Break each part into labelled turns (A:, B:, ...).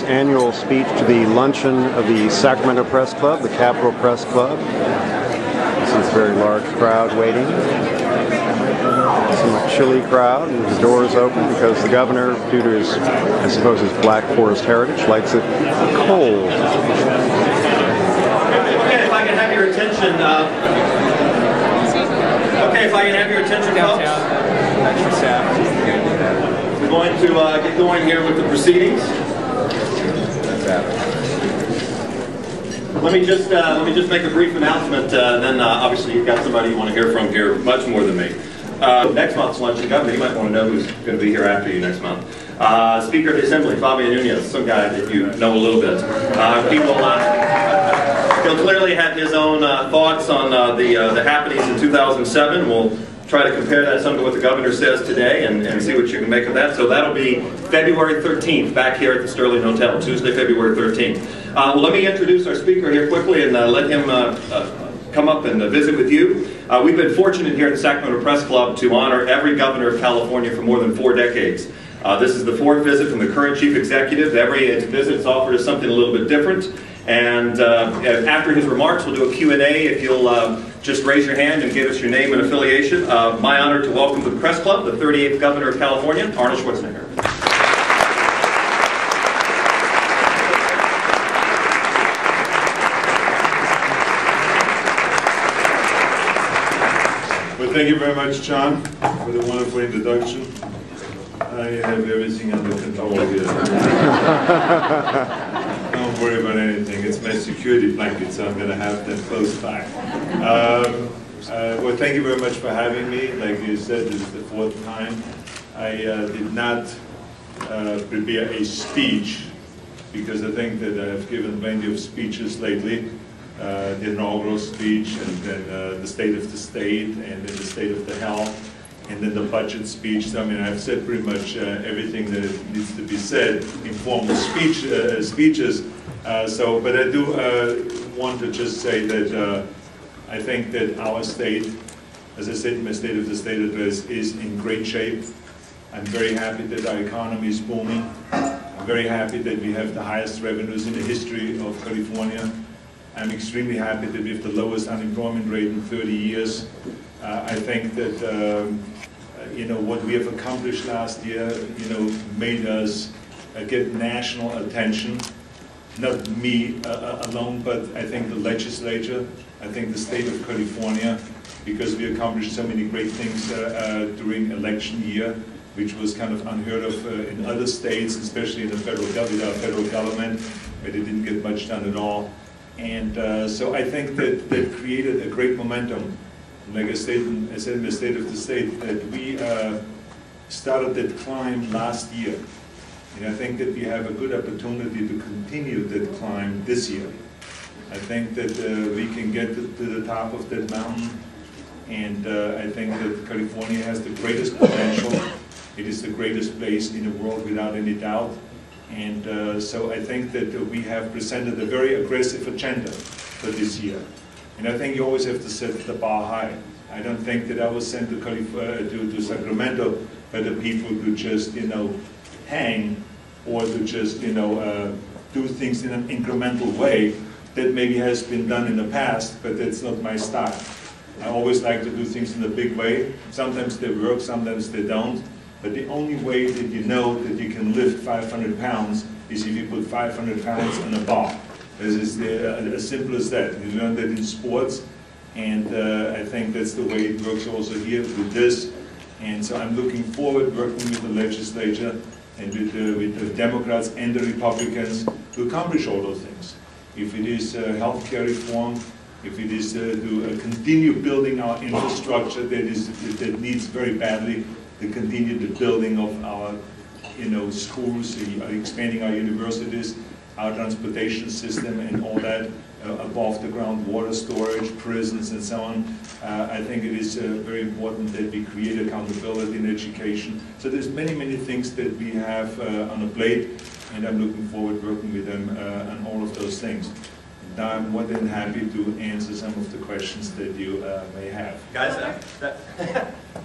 A: annual speech to the luncheon of the Sacramento Press Club, the Capitol Press Club. This is a very large crowd waiting. Somewhat chilly crowd, and the doors open because the governor, due to his, I suppose, his Black Forest heritage, likes it cold.
B: Okay, if I can have your attention, folks. We're going to get going here with the proceedings. Let me just make a brief announcement. Then obviously you've got somebody you want to hear from here, much more than me. Next month's luncheon, Governor, you might want to know who's going to be here after you next month. Speaker of the Assembly, Fabio Nunez, some guy that you know a little bit. He'll clearly have his own thoughts on the happenings in 2007. We'll try to compare that some to what the governor says today and see what you can make of that. So that'll be February 13th, back here at the Sterling Hotel, Tuesday, February 13th. Well, let me introduce our speaker here quickly and let him come up and visit with you. We've been fortunate here at the Sacramento Press Club to honor every governor of California for more than 4 decades. This is the 4th visit from the current chief executive. Every visit has offered us something a little bit different. And after his remarks, we'll do a Q&A. If you'll just raise your hand and give us your name and affiliation. My honor to welcome to the Press Club the 38th governor of California, Arnold Schwarzenegger.
C: Well, thank you very much, John, for the wonderful introduction. I have everything under control here. Don't worry about anything. It's my security blanket, so I'm going to have that close by. Well, thank you very much for having me. Like you said, this is the 4th time. I did not prepare a speech because I think that I've given plenty of speeches lately. The inaugural speech, and then the State of the State, and then the State of the Health, and then the budget speech. So, I mean, I've said pretty much everything that needs to be said in formal speeches. But I do want to just say that I think that our state, as I said in my State of the State address, is in great shape. I'm very happy that our economy is booming. I'm very happy that we have the highest revenues in the history of California. I'm extremely happy that we have the lowest unemployment rate in 30 years. I think that what we have accomplished last year, made us get national attention. Not me alone, but I think the legislature, I think the state of California, because we accomplished so many great things during election year, which was kind of unheard of in other states, especially in the federal government, where they didn't get much done at all. And so I think that created a great momentum. Like I said in the State of the State, that we started that climb last year. And I think that we have a good opportunity to continue that climb this year. I think that we can get to the top of that mountain. And I think that California has the greatest potential. It is the greatest place in the world without any doubt. And so I think that we have presented a very aggressive agenda for this year. And I think you always have to set the bar high. I don't think that I was sent to Sacramento by the people to just, hang or to just, do things in an incremental way that maybe has been done in the past, but that's not my style. I always like to do things in a big way. Sometimes they work, sometimes they don't. But the only way that you know that you can lift 500 pounds is if you put 500 pounds on a bar. This is as simple as that. You learn that in sports, and I think that's the way it works also here with this. And so I'm looking forward working with the legislature and with the Democrats and the Republicans to accomplish all those things. If it is healthcare reform, if it is to continue building our infrastructure that needs very badly, to continue the building of our schools, expanding our universities, our transportation system and all that, above the ground water storage, prisons and so on. I think it is very important that we create accountability in education. So there's many, many things that we have on the plate, and I'm looking forward to working with them on all of those things. Now I'm more than happy to answer some of the questions that you may have.
B: Guys,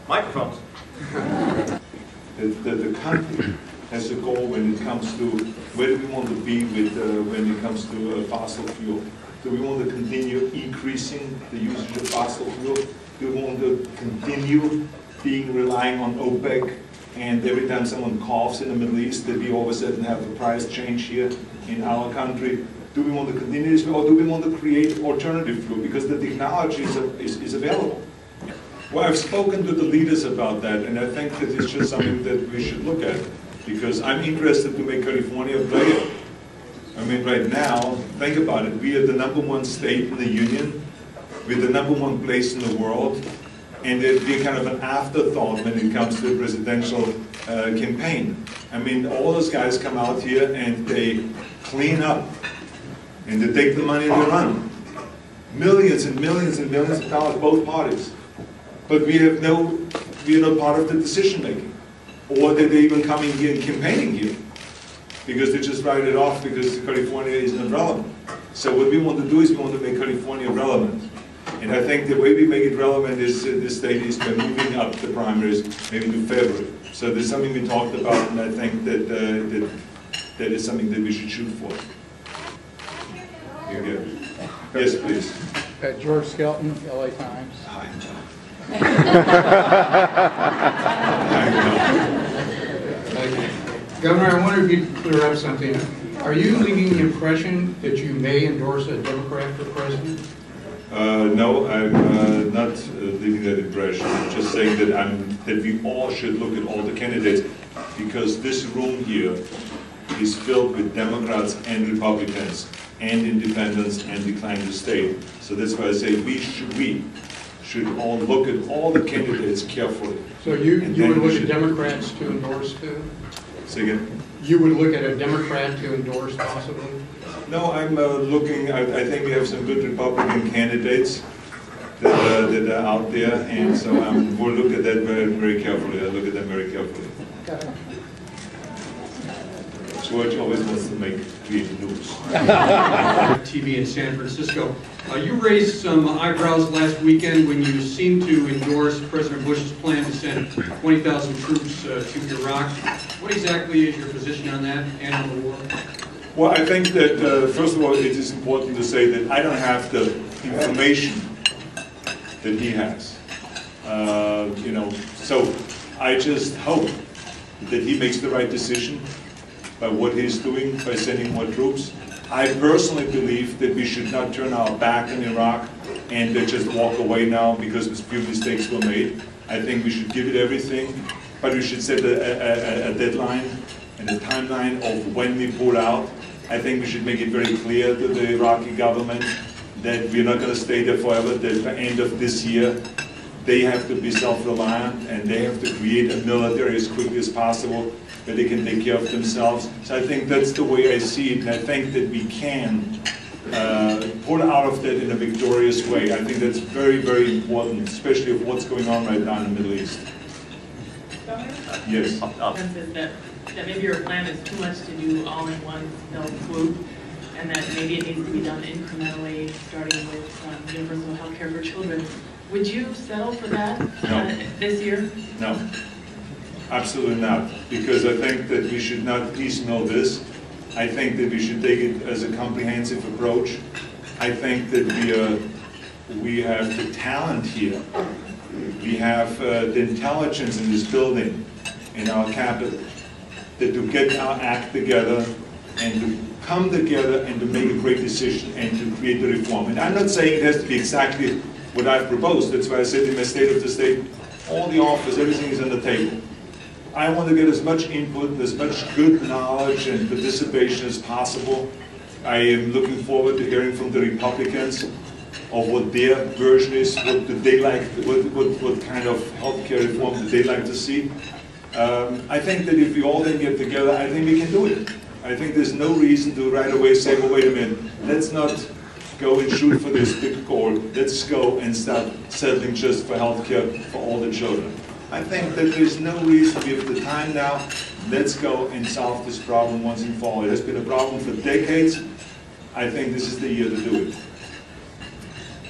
B: microphones.
C: The country has a goal when it comes to where do we want to be with when it comes to fossil fuel. Do we want to continue increasing the usage of fossil fuel? Do we want to continue relying on OPEC, and every time someone coughs in the Middle East that we all of a sudden have a price change here in our country? Do we want to continue this, or do we want to create alternative fuel? Because the technology is available. Well, I've spoken to the leaders about that, and I think that it's just something that we should look at, because I'm interested to make California a player. I mean, right now, think about it, we are the #1 state in the union, we're the #1 place in the world, and we're kind of an afterthought when it comes to a presidential campaign. I mean, all those guys come out here and they clean up, and they take the money and they run. Millions and millions and millions of dollars, both parties. But we are not part of the decision making. Or that they're even coming here and campaigning here. Because they just write it off because California isn't relevant. So what we want to do is we want to make California relevant. And I think the way we make it relevant is this state is by moving up the primaries maybe to February. So there's something we talked about, and I think that that is something that we should shoot for. Yes, please.
D: George Skelton, LA Times.
C: Hi.
D: Governor, I wonder if you'd clear up something. Are you leaving the impression that you may endorse a Democrat for president?
C: No, I'm not leaving that impression. I'm just saying that we all should look at all the candidates, because this room here is filled with Democrats and Republicans and independents and decline to state. So that's why I say we should all look at all the candidates carefully.
D: So you would look at Democrats to endorse too?
C: Say again?
D: You would look at a Democrat to endorse possibly?
C: No, I'm looking, I think we have some good Republican candidates that are out there, and so we'll look at that very, very carefully. I look at them very carefully.
D: Okay.
C: George always wants to create news.
E: TV in San Francisco. You raised some eyebrows last weekend when you seemed to endorse President Bush's plan to send 20,000 troops to Iraq. What exactly is your position on that and on the war?
C: Well, I think that, first of all, it is important to say that I don't have the information that he has. So I just hope that he makes the right decision by what he's doing, by sending more troops. I personally believe that we should not turn our back on Iraq and just walk away now because a few mistakes were made. I think we should give it everything, but we should set a deadline and a timeline of when we pull out. I think we should make it very clear to the Iraqi government that we're not going to stay there forever, that at the end of this year, they have to be self-reliant and they have to create a military as quickly as possible that they can take care of themselves. So I think that's the way I see it, and I think that we can pull out of that in a victorious way. I think that's very, very important, especially with what's going on right now in the Middle East. Yes.
F: That maybe your plan is too much to do all in one fell swoop, and that maybe it needs to be done incrementally, starting with universal health care for children. Would you settle for that this year?
C: No, absolutely not, because I think that we should not piecemeal this. I think that we should take it as a comprehensive approach. I think that we have the talent here. We have the intelligence in this building, in our capital, that to get our act together and to come together and to make a great decision and to create the reform. And I'm not saying it has to be exactly what I've proposed. That's why I said in my State of the State, all the offers, everything is on the table. I want to get as much input, as much good knowledge and participation as possible. I am looking forward to hearing from the Republicans of what their version is, what they like, what kind of healthcare reform that they like to see. I think that if we all then get together, I think we can do it. I think there's no reason to right away say, well, wait a minute, let's not go and shoot for this big goal. Let's go and start settling just for healthcare for all the children. I think that there's no reason, we have the time now, let's go and solve this problem once and for all. It has been a problem for decades. I think this is the year to do it.